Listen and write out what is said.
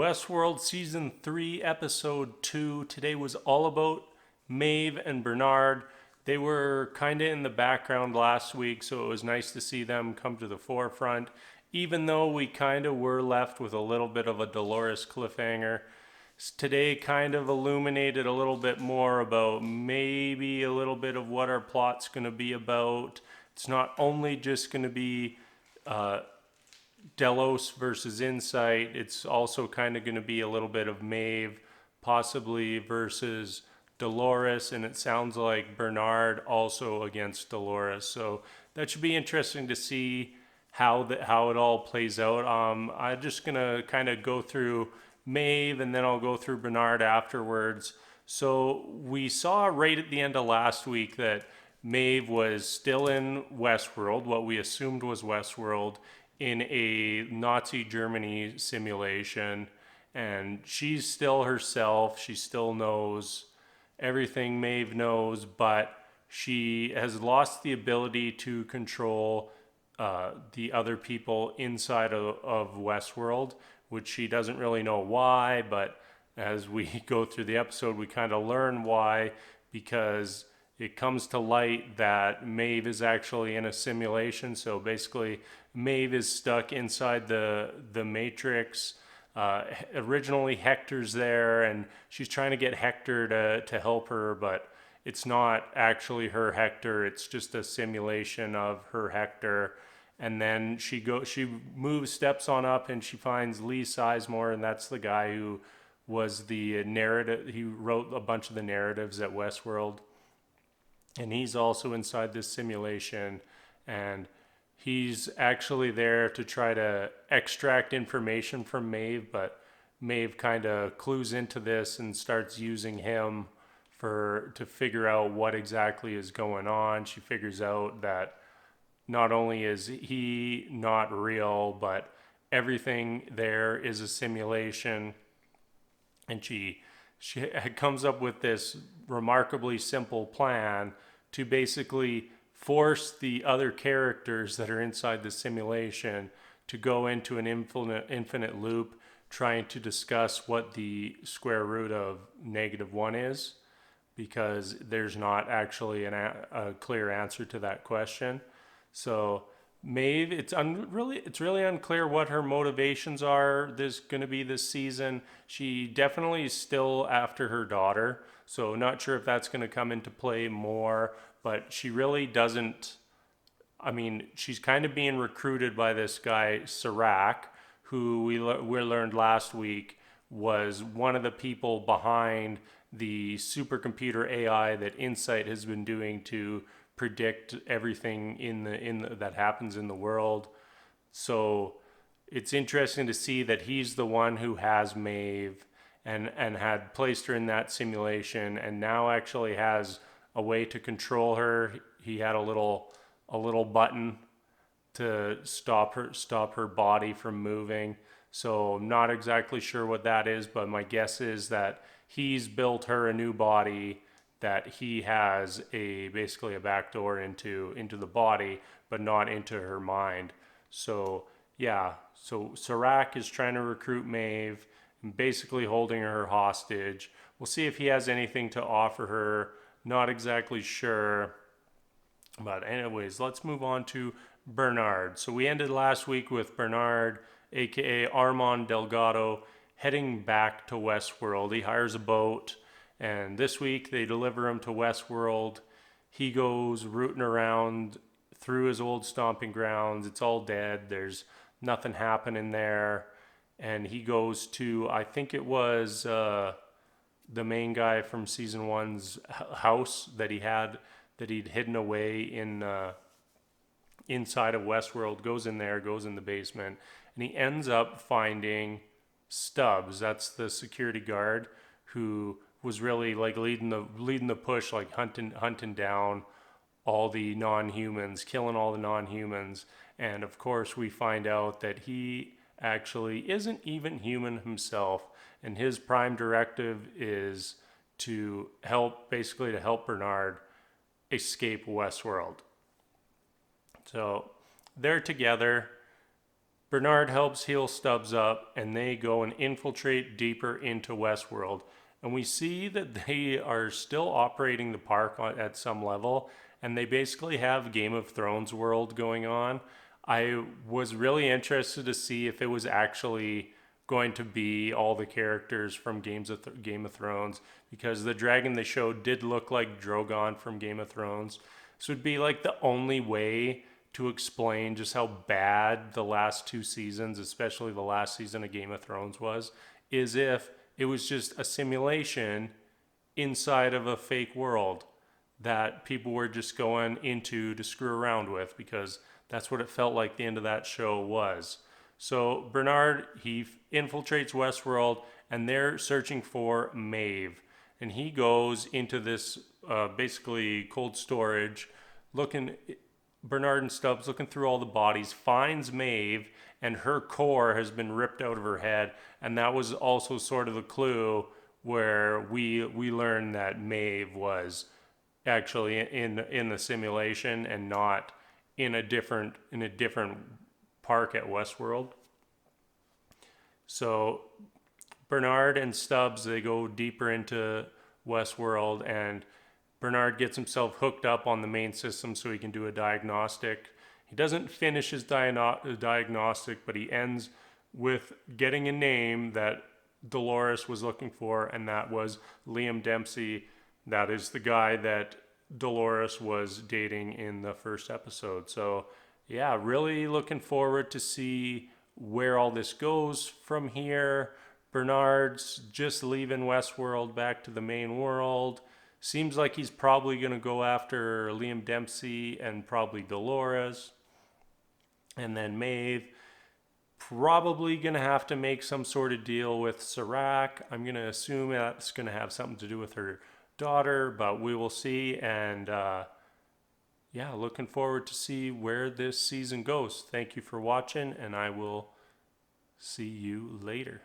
Westworld Season 3, Episode 2. Today was all about Maeve and Bernard. They were kind of in the background last week, so it was nice to see them come to the forefront, even though we kind of were left with a little bit of a Dolores cliffhanger. Today kind of illuminated a little bit more about maybe a little bit of what our plot's going to be about. It's not only just going to be Delos versus Insight. It's also kind of going to be a little bit of Maeve, possibly versus Dolores, and it sounds like Bernard also against Dolores. So that should be interesting to see how it all plays out. I'm just gonna kind of go through Maeve, and then I'll go through Bernard afterwards. So we saw right at the end of last week that Maeve was still in Westworld, what we assumed was Westworld, in a Nazi Germany simulation, and she's still herself. She still knows everything Maeve knows, but she has lost the ability to control the other people inside of Westworld, which she doesn't really know why, but as we go through the episode, we kind of learn why, because it comes to light that Maeve is actually in a simulation. So basically, Maeve is stuck inside the Matrix. Originally, Hector's there, and she's trying to get Hector to help her, but it's not actually her Hector. It's just a simulation of her Hector. And then she moves steps on up, and she finds Lee Sizemore, and that's the guy who was the narrative. He wrote a bunch of the narratives at Westworld. And he's also inside this simulation, and he's actually there to try to extract information from Maeve, but Maeve kind of clues into this and starts using him to figure out what exactly is going on. She figures out that not only is he not real, but everything there is a simulation, and she comes up with this remarkably simple plan to basically force the other characters that are inside the simulation to go into an infinite loop, trying to discuss what the square root of -1 is, because there's not actually a clear answer to that question. So Maeve, it's really unclear what her motivations are. There's going to be this season. She definitely is still after her daughter, so not sure if that's going to come into play more. But she really doesn't. I mean, she's kind of being recruited by this guy Serac, who we learned last week was one of the people behind the supercomputer AI that Insight has been doing to predict everything that happens in the world. So it's interesting to see that he's the one who has Maeve and had placed her in that simulation, and now actually has a way to control her. He had a little button to stop her body from moving. So I'm not exactly sure what that is, but my guess is that he's built her a new body, that he has basically a backdoor into the body, but not into her mind. So yeah, so Serac is trying to recruit Maeve and basically holding her hostage. We'll see if he has anything to offer her. Not exactly sure. But anyways, let's move on to Bernard. So we ended last week with Bernard, aka Armand Delgado, heading back to Westworld. He hires a boat, and this week they deliver him to Westworld. He goes rooting around through his old stomping grounds. It's all dead. There's nothing happening there. And he goes to, I think it was the main guy from season 1's house that he'd hidden away in inside of Westworld. Goes in there, goes in the basement, and he ends up finding Stubbs. That's the security guard who was really like leading the push, like hunting down all the non-humans, killing all the non-humans. And of course we find out that he actually isn't even human himself, and his prime directive is to help Bernard escape Westworld. So they're together. Bernard helps heal Stubbs up, and they go and infiltrate deeper into Westworld. And we see that they are still operating the park at some level, and they basically have Game of Thrones world going on. I was really interested to see if it was actually going to be all the characters from Game of Thrones, because the dragon they showed did look like Drogon from Game of Thrones. So it'd be like the only way to explain just how bad the last two seasons, especially the last season of Game of Thrones was, is if it was just a simulation inside of a fake world that people were just going into to screw around with, because that's what it felt like the end of that show was. So Bernard, he infiltrates Westworld, and they're searching for Maeve. And he goes into this basically cold storage, looking, Bernard and Stubbs looking through all the bodies, finds Maeve, and her core has been ripped out of her head. And that was also sort of the clue where we learned that Maeve was actually in the simulation and not in a different park at Westworld. So Bernard and Stubbs, they go deeper into Westworld, and Bernard gets himself hooked up on the main system so he can do a diagnostic. He doesn't finish his diagnostic, but he ends with getting a name that Dolores was looking for, and that was Liam Dempsey. That is the guy that Dolores was dating in the first episode. So yeah, really looking forward to see where all this goes from here. Bernard's just leaving Westworld back to the main world. Seems like he's probably going to go after Liam Dempsey and probably Dolores. And then Maeve, probably going to have to make some sort of deal with Serac. I'm going to assume that's going to have something to do with her daughter, but we will see. And yeah, looking forward to see where this season goes. Thank you for watching, and I will see you later.